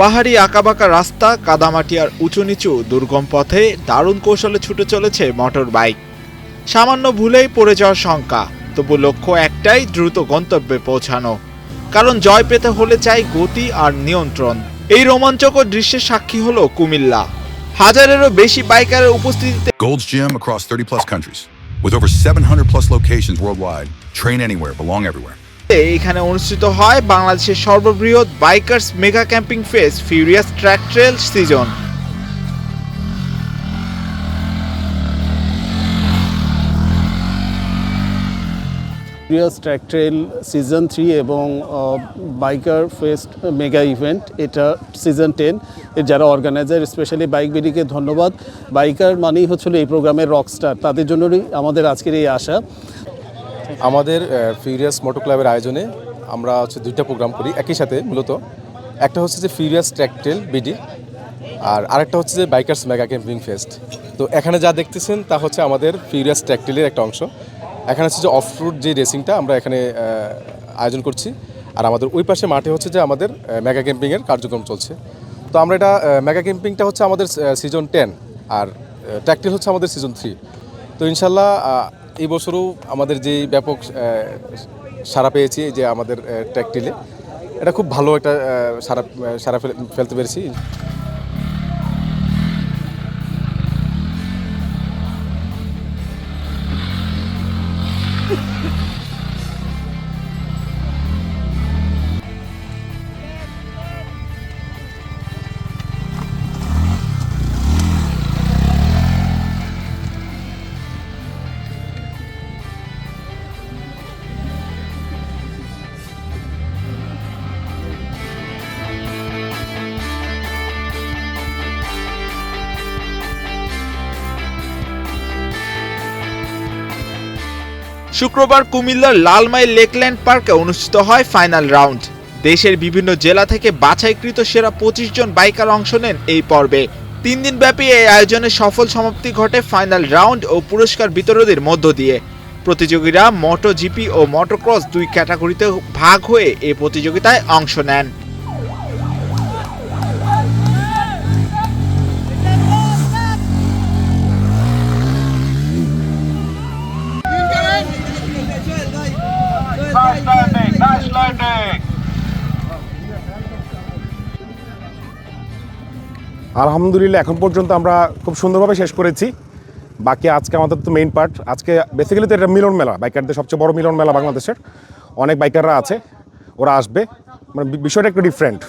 পাহাড়ি আঁকাবাঁকা রাস্তা, কাদামাটি আর উঁচু নিচু দুর্গম পথে দারুণ কৌশলে ছুটে চলেছে মোটর বাইক। সামান্য ভুলেই পড়ে যাওয়ার শঙ্কা, তবু লক্ষ্য একটাই, দ্রুত গন্তব্যে পৌঁছানো। কারণ জয় পেতে হলে চাই গতি আর নিয়ন্ত্রণ। এই রোমাঞ্চকর দৃশ্যের সাক্ষী হলো কুমিল্লা। হাজারেরও বেশি বাইকারের উপস্থিতিতে Gold's Gym across 30 plus countries with over 700 plus locations worldwide. Train anywhere, belong everywhere. এখানে অনুষ্ঠিত হয় বাংলাদেশের সর্ববৃহৎ bikers mega camping fest furious track trail season. Furious track trail season 3 এবং বাইকার ফেস্ট মেগা ইভেন্ট, এটা সিজন 10 এর যারা organiser, specially bike বিডিকে ধন্যবাদ। বাইকার মানেই হচ্ছিল এই প্রোগ্রামের রকস্টার, তাদের জন্যই আমাদের আজকের এই আশা। আমাদের ফিউরিয়াস মোটর ক্লাবের আয়োজনে আমরা দুইটা প্রোগ্রাম করি একই সাথে। মূলত একটা হচ্ছে যে ফিউরিয়াস ট্র্যাক ট্রেল বিডি, আর আরেকটা হচ্ছে যে বাইকার্স মেগা ক্যাম্পিং ফেস্ট। তো এখানে যা দেখতেছেন তা হচ্ছে আমাদের ফিউরিয়াস ট্র্যাক ট্রেলের একটা অংশ। এখানে হচ্ছে যে অফ রোড যে রেসিংটা আমরা এখানে আয়োজন করছি, আর আমাদের ওই পাশে মাঠে হচ্ছে যে আমাদের মেগা ক্যাম্পিংয়ের কার্যক্রম চলছে। তো আমরা এটা মেগা ক্যাম্পিংটা হচ্ছে আমাদের সিজন 10 আর ট্র্যাক ট্রেল হচ্ছে আমাদের সিজন 3। তো ইনশাল্লাহ এই বছরও আমাদের যে ব্যাপক সাড়া পেয়েছি যে আমাদের ট্র্যাক ট্রেলে, এটা খুব ভালো একটা সাড়া ফেলতে পেরেছি। শুক্রবার কুমিল্লার লালমাই লেকল্যান্ড পার্কে অনুষ্ঠিত হয় ফাইনাল রাউন্ড। দেশের বিভিন্ন জেলা থেকে বাছাইকৃত সেরা 25 জন বাইকার অংশ নেন এই পর্বে। 3 দিন ব্যাপী এই আয়োজনের সফল সমাপ্তি ঘটে ফাইনাল রাউন্ড ও পুরস্কার বিতরণের মধ্য দিয়ে। প্রতিযোগীরা মোটো জিপি ও মোটরক্রস 2 ক্যাটাগরিতে ভাগ হয়ে এই প্রতিযোগিতায় অংশ নেন। আলহামদুলিল্লাহ এখন পর্যন্ত আমরা খুব সুন্দরভাবে শেষ করেছি। বাকি আজকে আমাদের তো মেইন পার্ট, আজকে বেসিক্যালি তো এটা মিলন মেলা, বাইকারদের সবচেয়ে বড় মিলন মেলা বাংলাদেশের। অনেক বাইকাররা আছে, ওরা আসবে, মানে বিষয়টা একটু ডিফারেন্ট।